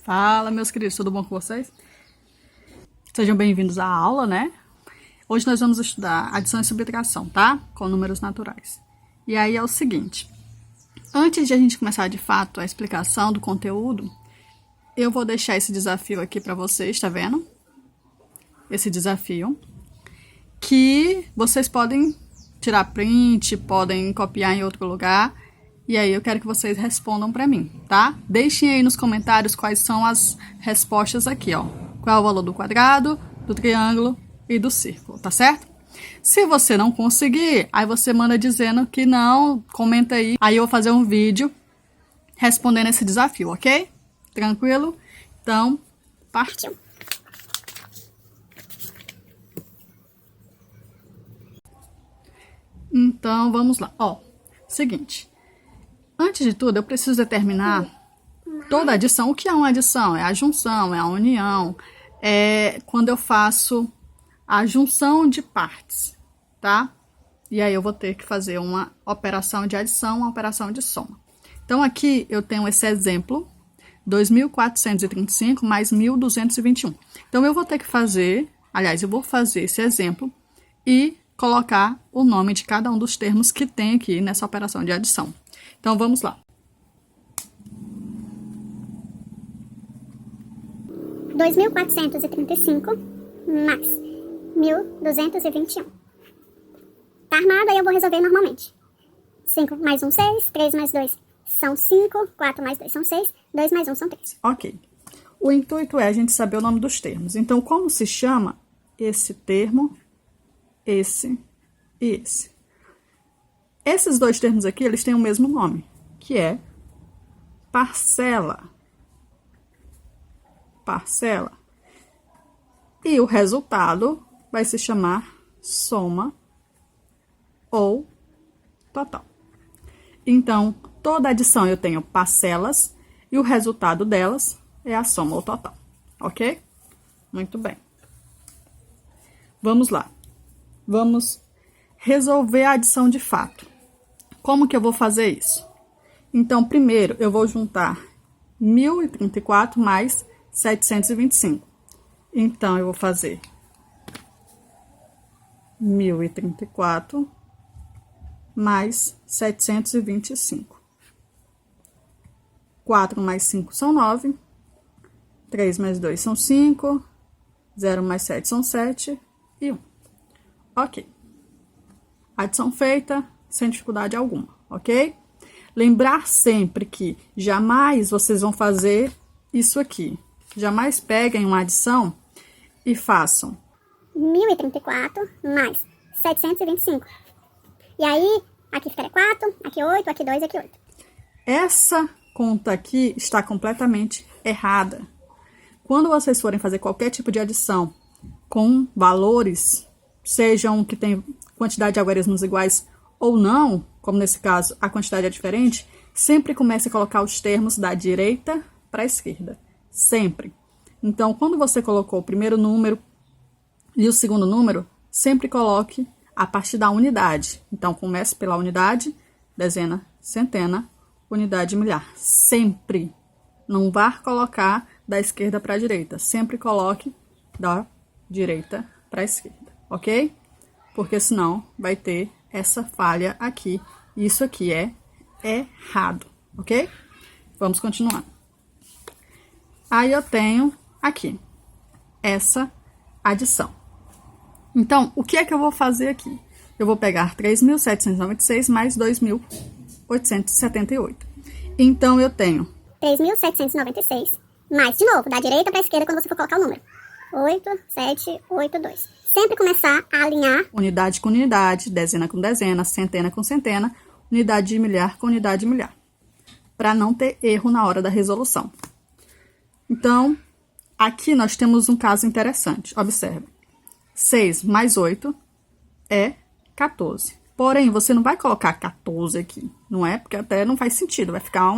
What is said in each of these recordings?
Fala, meus queridos, tudo bom com vocês? Sejam bem-vindos à aula, né? Hoje nós vamos estudar adição e subtração, tá? Com números naturais. E aí é o seguinte, antes de a gente começar de fato a explicação do conteúdo, eu vou deixar esse desafio aqui para vocês, tá vendo? Esse desafio, que vocês podem tirar print, podem copiar em outro lugar. E aí eu quero que vocês respondam para mim, tá? Deixem aí nos comentários quais são as respostas aqui, ó. Qual é o valor do quadrado, do triângulo e do círculo, tá certo? Se você não conseguir, aí você manda dizendo que não, comenta aí. Aí eu vou fazer um vídeo respondendo esse desafio, ok? Tranquilo? Então, partiu! Então, vamos lá. Ó, seguinte. Antes de tudo, eu preciso determinar toda adição. O que é uma adição? É a junção, é a união, é quando eu faço a junção de partes, tá? E aí eu vou ter que fazer uma operação de adição, uma operação de soma. Então, aqui eu tenho esse exemplo, 2.435 mais 1.221. Então, eu vou ter que fazer, aliás, eu vou fazer esse exemplo e colocar o nome de cada um dos termos que tem aqui nessa operação de adição. Então, vamos lá. 2.435 mais 1.221. Tá armado, aí eu vou resolver normalmente. 5 mais 1, 6. 3 mais 2 são 5. 4 mais 2 são 6. 2 mais 1 são 3. Ok. O intuito é a gente saber o nome dos termos. Então, como se chama esse termo, esse e esse? Esses dois termos aqui, eles têm o mesmo nome, que é parcela. Parcela. E o resultado vai se chamar soma ou total. Então, toda adição eu tenho parcelas e o resultado delas é a soma ou total, ok? Muito bem. Vamos lá. Vamos resolver a adição de fato. Como que eu vou fazer isso? Então, primeiro, eu vou juntar 1.034 mais 725. Então, eu vou fazer 1.034 mais 725. 4 mais 5 são 9. 3 mais 2 são 5. 0 mais 7 são 7. E 1. Ok. Adição feita, sem dificuldade alguma, ok? Lembrar sempre que jamais vocês vão fazer isso aqui. Jamais peguem uma adição e façam 1.034 mais 725. E aí, aqui ficaria 4, aqui 8, aqui 2, aqui 8. Essa conta aqui está completamente errada. Quando vocês forem fazer qualquer tipo de adição com valores, sejam que tem quantidade de algarismos iguais ou não, como nesse caso a quantidade é diferente, sempre comece a colocar os termos da direita para a esquerda. Sempre. Então, quando você colocou o primeiro número e o segundo número, sempre coloque a partir da unidade. Então, comece pela unidade, dezena, centena, unidade, milhar. Sempre. Não vá colocar da esquerda para a direita. Sempre coloque da direita para a esquerda, ok? Porque senão vai ter essa falha aqui. Isso aqui é errado, ok? Vamos continuar. Aí eu tenho aqui essa adição. Então, o que é que eu vou fazer aqui? Eu vou pegar 3.796 mais 2.878. Então, eu tenho 3.796 mais, de novo, da direita para a esquerda quando você for colocar o número. 8, 7, 8, 2. Sempre começar a alinhar unidade com unidade, dezena com dezena, centena com centena, unidade de milhar com unidade de milhar, para não ter erro na hora da resolução. Então, aqui nós temos um caso interessante. Observe. 6 mais 8 é 14. Porém, você não vai colocar 14 aqui, não é? Porque até não faz sentido, vai ficar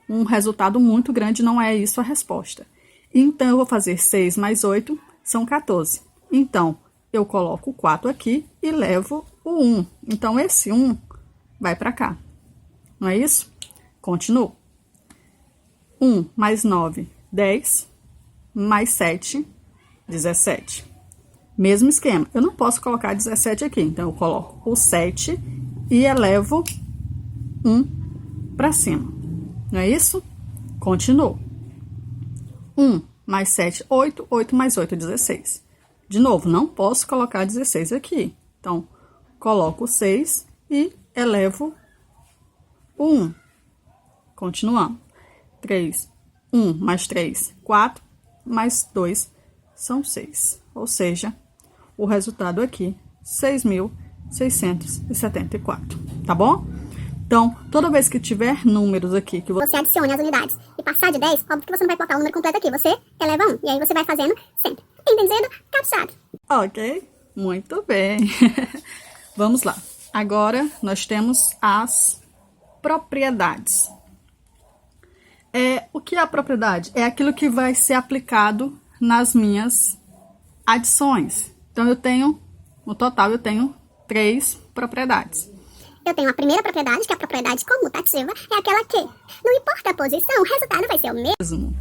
um resultado muito grande, não é isso a resposta. Então, eu vou fazer 6 mais 8 são 14. Então, eu coloco o 4 aqui e levo o 1. Então, esse 1 vai para cá. Não é isso? Continuo. 1 mais 9, 10 mais 7, 17. Mesmo esquema. Eu não posso colocar 17 aqui, então eu coloco o 7 e elevo 1 para cima. Não é isso? Continuo. 1 mais 7, 8. 8 mais 8, 16. De novo, não posso colocar 16 aqui. Então, coloco 6 e elevo o 1. Continuando. 3, 1 mais 3, 4, mais 2 são 6. Ou seja, o resultado aqui, 6.674. Tá bom? Então, toda vez que tiver números aqui que você adicione as unidades e passar de 10, óbvio que você não vai botar o número completo aqui, você eleva 1. E aí você vai fazendo sempre. Entendido? Capçado. Ok, muito bem. Vamos lá. Agora, nós temos as propriedades. O que é a propriedade? É aquilo que vai ser aplicado nas minhas adições. Então, no total, eu tenho 3 propriedades. Eu tenho a primeira propriedade, que é a propriedade comutativa, é aquela que, não importa a posição, o resultado vai ser o mesmo.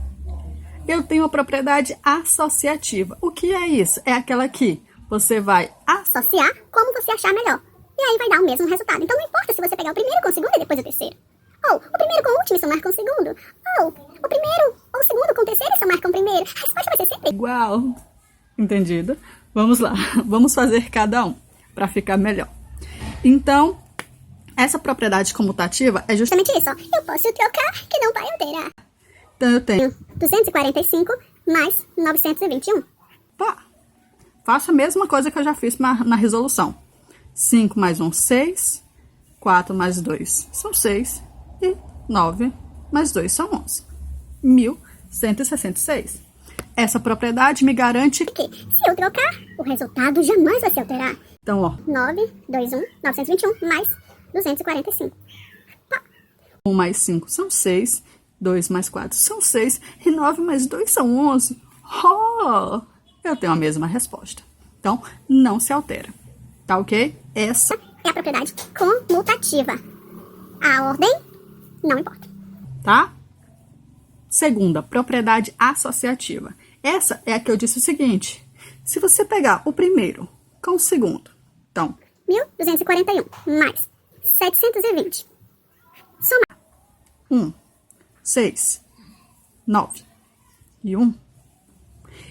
Eu tenho a propriedade associativa. O que é isso? É aquela que você vai associar como você achar melhor. E aí vai dar o mesmo resultado. Então não importa se você pegar o primeiro com o segundo e depois o terceiro. Ou o primeiro com o último e somar com o segundo. Ou o primeiro ou o segundo com o terceiro e somar com o primeiro. A resposta vai ser sempre igual. Entendido? Vamos lá. Vamos fazer cada um para ficar melhor. Então, essa propriedade comutativa é justamente isso. Ó. Eu posso trocar que não vai alterar. Então, eu tenho 245 mais 921. Pá. Faço a mesma coisa que eu já fiz na resolução. 5 mais 1, 6. 4 mais 2 são 6. E 9 mais 2 são 11. 1.166. Essa propriedade me garante que, se eu trocar, o resultado jamais vai se alterar. Então, ó. 921 mais 245. Pá. 1 mais 5 são 6. 2 mais 4 são 6. E 9 mais 2 são 11. Oh! Eu tenho a mesma resposta. Então, não se altera. Tá ok? Essa é a propriedade comutativa. A ordem não importa. Tá? Segunda, propriedade associativa. Essa é a que eu disse o seguinte. Se você pegar o primeiro com o segundo, então 1.241 mais 720. Somar. 1, 6, 9 e 1.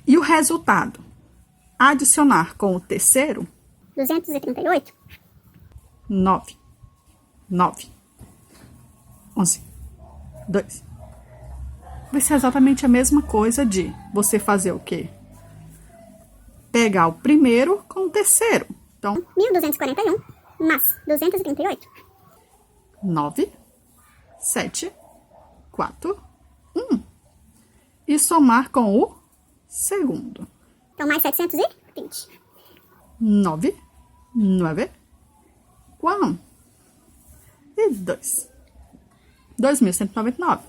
E o resultado, adicionar com o terceiro, 238. 9, 11, 2. Vai ser exatamente a mesma coisa de você fazer o quê? Pegar o primeiro com o terceiro. Então, 1.241 mais 238. 9, 7, 4, 1. E somar com o segundo. Então, mais 720. 9, 1 e 2. 2.199.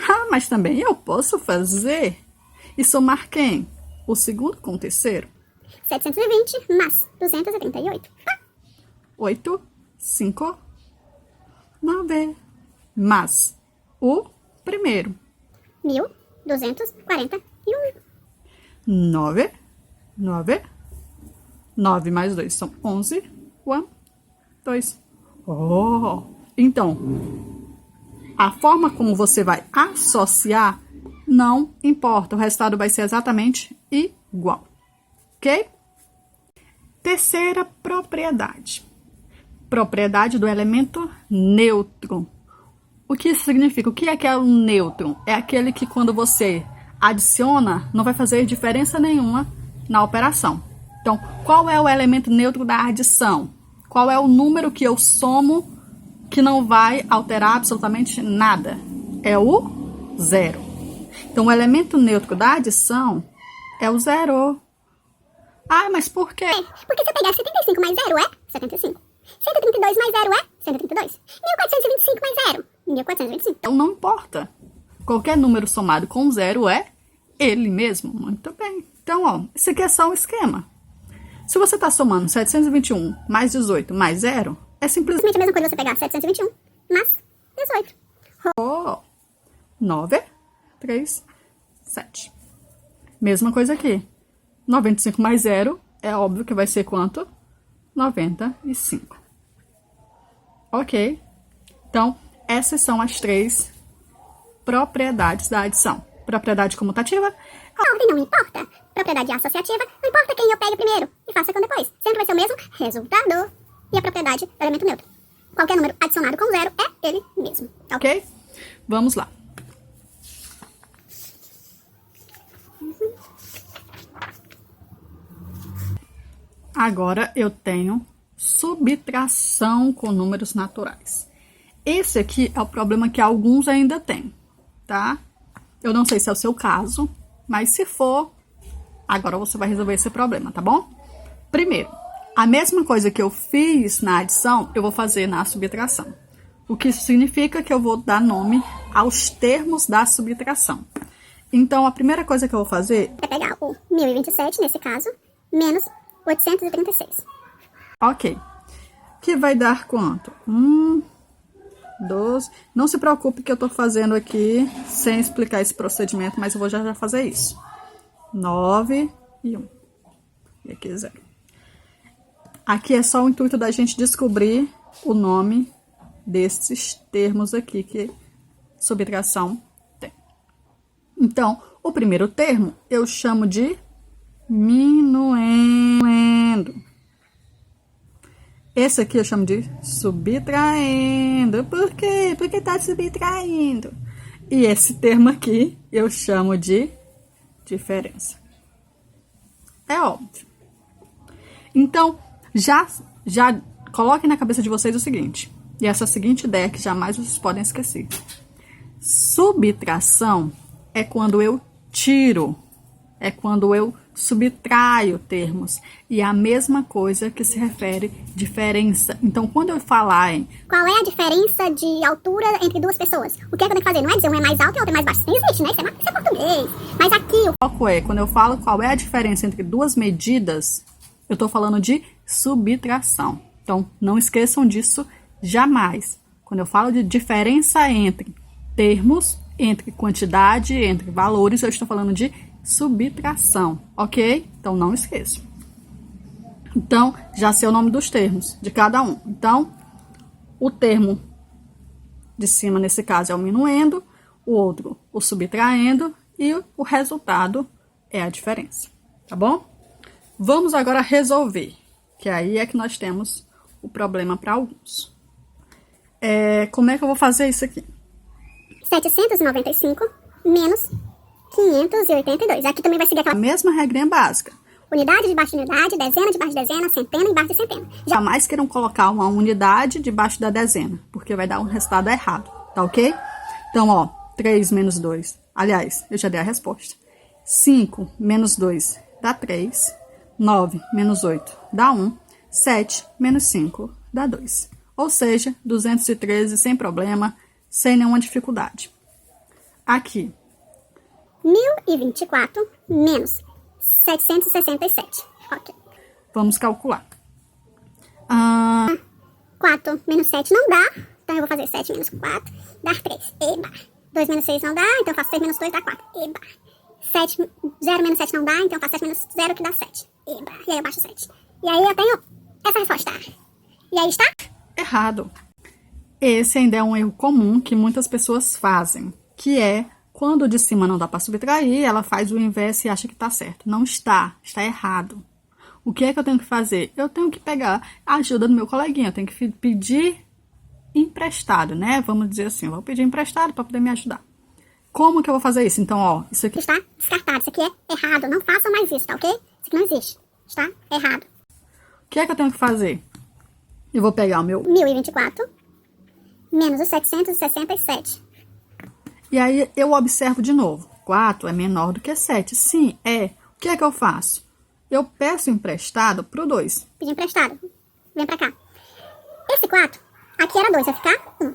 Ah, mas também eu posso fazer e somar quem? O segundo com o terceiro? 720 mais 238. 8, 5, 9. Mais o primeiro. 1.241. 9. 9 mais 2 são 11. 1, 2. Oh! Então, a forma como você vai associar não importa. O resultado vai ser exatamente igual. Ok? Terceira propriedade. Propriedade do elemento nêutron. O que isso significa? O que é um nêutron? É aquele que quando você adiciona, não vai fazer diferença nenhuma na operação. Então, qual é o elemento neutro da adição? Qual é o número que eu somo que não vai alterar absolutamente nada? É o zero. Então, o elemento neutro da adição é o zero. Ah, mas por quê? Porque se eu pegar 75 mais 0 é 75. 132 mais 0 é 132. 1425 mais 0, 1425. Então, não importa. Qualquer número somado com zero é ele mesmo. Muito bem. Então, ó, esse aqui é só um esquema. Se você está somando 721 mais 18 mais 0, é simplesmente a mesma coisa você pegar 721 mais 18. 9, 3, Mesma coisa aqui. 95 mais 0 é óbvio que vai ser quanto? 95. Ok? Então, essas são as 3 propriedades da adição. Propriedade comutativa. A ordem não importa. Propriedade associativa, não importa quem eu pegue primeiro e faça com depois. Sempre vai ser o mesmo resultado. E a propriedade do elemento neutro. Qualquer número adicionado com 0 é ele mesmo. Ok? Vamos lá. Agora eu tenho subtração com números naturais. Esse aqui é o problema que alguns ainda têm, tá? Eu não sei se é o seu caso, mas se for, agora você vai resolver esse problema, tá bom? Primeiro, a mesma coisa que eu fiz na adição, eu vou fazer na subtração. O que isso significa que eu vou dar nome aos termos da subtração. Então, a primeira coisa que eu vou fazer é pegar o 1027, nesse caso, menos 836. Ok. Que vai dar quanto? 12. Não se preocupe que eu tô fazendo aqui sem explicar esse procedimento, mas eu vou já fazer isso. 9 e 1. E aqui 0. Aqui é só o intuito da gente descobrir o nome desses termos aqui que subtração tem. Então, o primeiro termo eu chamo de minuendo. Esse aqui eu chamo de subtraindo. Por quê? Porque tá subtraindo. E esse termo aqui eu chamo de diferença. É óbvio. Então, já coloquem na cabeça de vocês o seguinte. E essa seguinte ideia que jamais vocês podem esquecer. Subtração é quando eu tiro. É quando eu subtraio termos. E é a mesma coisa que se refere diferença. Então, quando eu falar em... Qual é a diferença de altura entre duas pessoas? O que é que eu tenho que fazer? Não é dizer um é mais alto e outro é mais baixo. Isso não existe, né? Isso é português. Mas aqui... O foco é, quando eu falo qual é a diferença entre duas medidas, eu estou falando de subtração. Então, não esqueçam disso jamais. Quando eu falo de diferença entre termos, entre quantidade, entre valores, eu estou falando de subtração, ok? Então, não esqueçam. Então, já sei o nome dos termos de cada um. Então, o termo de cima, nesse caso, é o minuendo, o outro, o subtraindo, e o resultado é a diferença, tá bom? Vamos agora resolver, que aí é que nós temos o problema para alguns. Como é que eu vou fazer isso aqui? 795 menos 582. Aqui também vai seguir aquela A mesma regrinha básica. unidade debaixo de unidade, dezena debaixo de dezena, centena embaixo de centena. Jamais queiram colocar uma unidade debaixo da dezena, porque vai dar um resultado errado, tá ok? Então, ó, 3 menos 2. Aliás, eu já dei a resposta. 5 menos 2 dá 3. 9 menos 8 dá 1. 7 menos 5 dá 2. Ou seja, 213 sem problema, sem nenhuma dificuldade. Aqui. 1024 menos 767. Ok. Vamos calcular. 4 menos 7 não dá. Então, eu vou fazer 7 menos 4. Dá 3. Eba. 2 menos 6 não dá. Então, eu faço 6 menos 2 dá 4. Eba. 0 menos 7 não dá. Então, eu faço 7 menos 0 que dá 7. Eba. E aí, eu baixo 7. E aí, eu tenho essa resposta. E aí está? Errado. Esse ainda é um erro comum que muitas pessoas fazem, que é quando o de cima não dá para subtrair, ela faz o inverso e acha que está certo. Não está, está errado. O que é que eu tenho que fazer? Eu tenho que pegar a ajuda do meu coleguinha, eu tenho que pedir emprestado, né? Vamos dizer assim, eu vou pedir emprestado para poder me ajudar. Como que eu vou fazer isso? Então, ó, isso aqui está descartado, isso aqui é errado, não façam mais isso, tá ok? Isso aqui não existe, está errado. O que é que eu tenho que fazer? Eu vou pegar o meu 1024 menos os 767. E aí eu observo de novo. 4 é menor do que 7. Sim, é. O que é que eu faço? Eu peço emprestado pro 2. Pedir emprestado. Vem pra cá. Esse 4, aqui era 2, vai ficar 1.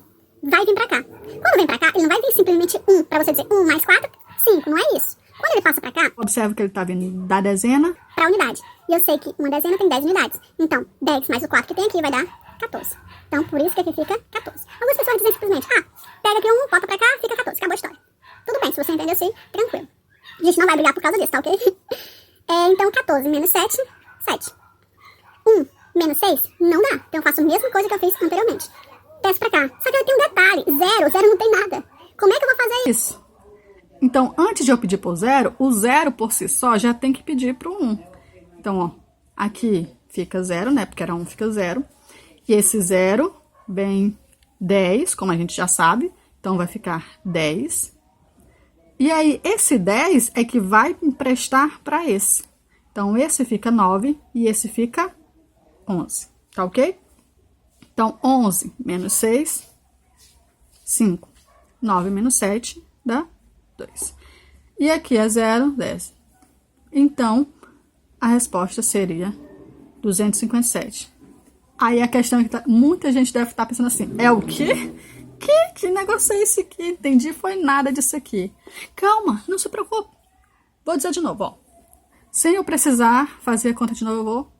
Vai vir pra cá. Quando vem pra cá, ele não vai vir simplesmente 1 pra você dizer 1 mais 4, 5. Não é isso. Quando ele passa pra cá, Observo que ele tá vindo da dezena. pra unidade. E eu sei que uma dezena tem 10 unidades. Então, 10 mais o 4 que tem aqui vai dar 14. Então, por isso que aqui fica 14. Algumas pessoas dizem simplesmente, pega aqui 1, bota pra cá, fica 14. Acabou a história. Tudo bem, se você entendeu assim, tranquilo. A gente não vai brigar por causa disso, tá ok? Então, 14 menos 7, 7. 1 menos 6, não dá. Então, eu faço a mesma coisa que eu fiz anteriormente. Desce pra cá. Só que tem um detalhe. 0 não tem nada. Como é que eu vou fazer isso? Então, antes de eu pedir pro 0, o 0 por si só já tem que pedir pro 1. Então, ó, aqui fica 0, né? Porque era 1, fica 0. E esse 0 vem 10, como a gente já sabe. Então, vai ficar 10. E aí, esse 10 é que vai emprestar para esse. Então, esse fica 9 e esse fica 11, tá ok? Então, 11 menos 6, 5. 9 menos 7 dá 2. E aqui é 0, 10. Então, a resposta seria 257. Aí a questão é que muita gente deve estar pensando assim, é o quê? Que negócio é esse aqui? Entendi, foi nada disso aqui. Calma, não se preocupe. Vou dizer de novo, ó. Sem eu precisar fazer a conta de novo, eu vou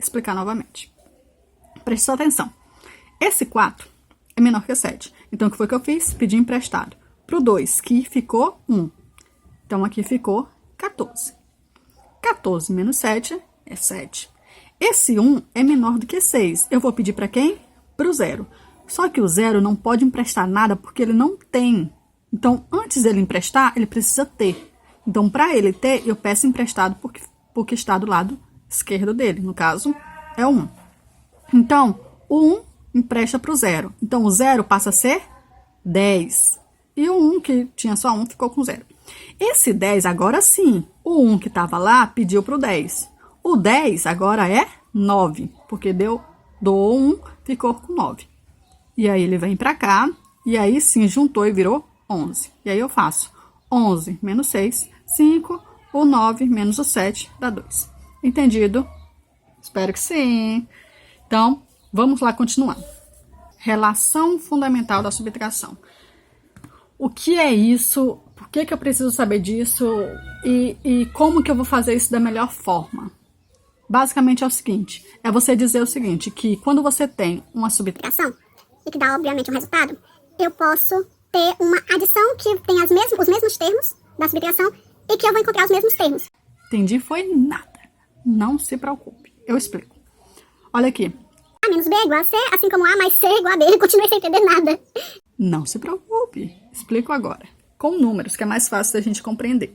explicar novamente. Preste só atenção. Esse 4 é menor que 7. Então, o que foi que eu fiz? Pedi emprestado. Pro 2, que ficou 1. Então, aqui ficou 14. 14 menos 7 é 7. Esse 1 é menor do que 6. Eu vou pedir para quem? Pro 0. Só que o 0 não pode emprestar nada porque ele não tem. Então, antes dele emprestar, ele precisa ter. Então, para ele ter, eu peço emprestado porque está do lado esquerdo dele. No caso, é o 1. Então, o 1 empresta para o 0. Então, o 0 passa a ser 10. E o 1, que tinha só 1, ficou com 0. Esse 10, agora sim, o 1 que estava lá pediu para o 10. O 10 agora é 9, porque doou 1, ficou com 9. E aí ele vem para cá, e aí sim juntou e virou 11. E aí eu faço 11 menos 6, 5, o 9 menos o 7 dá 2. Entendido? Espero que sim. Então, vamos lá continuando. Relação fundamental da subtração. O que é isso? Por que eu preciso saber disso? E como que eu vou fazer isso da melhor forma? Basicamente é o seguinte, é você dizer o seguinte, que quando você tem uma subtração, e que dá, obviamente, um resultado, eu posso ter uma adição que tem os mesmos termos da subtração e que eu vou encontrar os mesmos termos. Entendi, foi nada. Não se preocupe, eu explico. Olha aqui. A menos B é igual a C, assim como A mais C é igual a B. Eu continuei sem entender nada. Não se preocupe, explico agora. Com números, que é mais fácil da gente compreender.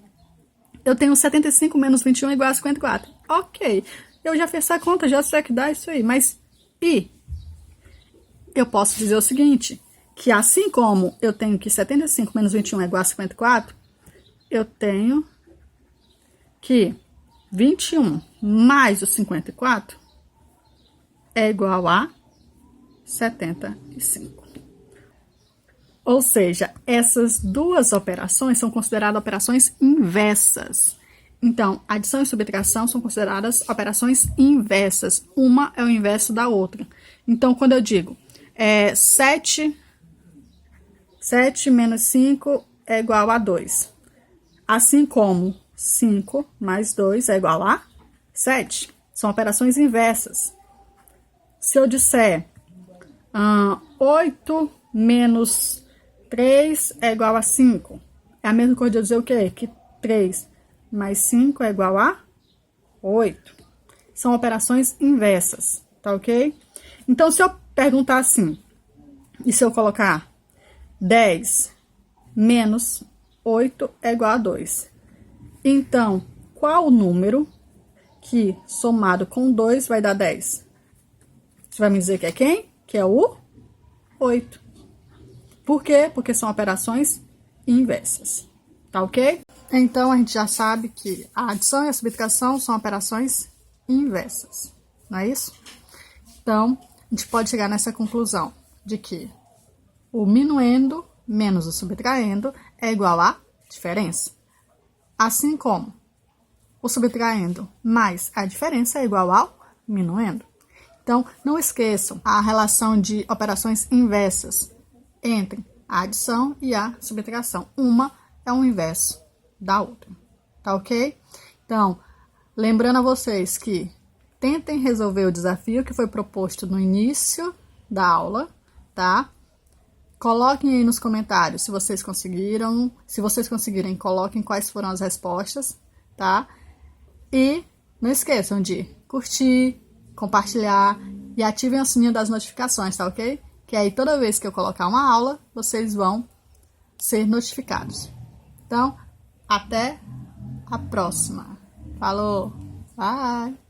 Eu tenho 75 menos 21 igual a 54. Ok, eu já fiz essa conta, já sei que dá isso aí, mas e? Eu posso dizer o seguinte, que assim como eu tenho que 75 menos 21 é igual a 54, eu tenho que 21 mais o 54 é igual a 75. Ou seja, essas duas operações são consideradas operações inversas. Então, adição e subtração são consideradas operações inversas. Uma é o inverso da outra. Então, quando eu digo 7 menos 5 é igual a 2. Assim como 5 mais 2 é igual a 7. São operações inversas. Se eu disser 8 menos 3 é igual a 5, é a mesma coisa de eu dizer o quê? Que 3 mais 5 é igual a 8. São operações inversas, tá ok? Então, se eu perguntar assim, e se eu colocar 10 menos 8 é igual a 2. Então, qual o número que somado com 2 vai dar 10? Você vai me dizer que é quem? Que é o 8. Por quê? Porque são operações inversas. Tá ok? Então, a gente já sabe que a adição e a subtração são operações inversas. Não é isso? Então, a gente pode chegar nessa conclusão de que o minuendo menos o subtraindo é igual a diferença. Assim como o subtraindo mais a diferença é igual ao minuendo. Então, não esqueçam a relação de operações inversas entre a adição e a subtração. Uma é o inverso da outra, tá ok? Então, lembrando a vocês que tentem resolver o desafio que foi proposto no início da aula, tá? Coloquem aí nos comentários se vocês conseguiram. Se vocês conseguirem, coloquem quais foram as respostas, tá? E não esqueçam de curtir, compartilhar e ativem o sininho das notificações, tá ok? Que aí toda vez que eu colocar uma aula, vocês vão ser notificados. Então, até a próxima. Falou! Bye!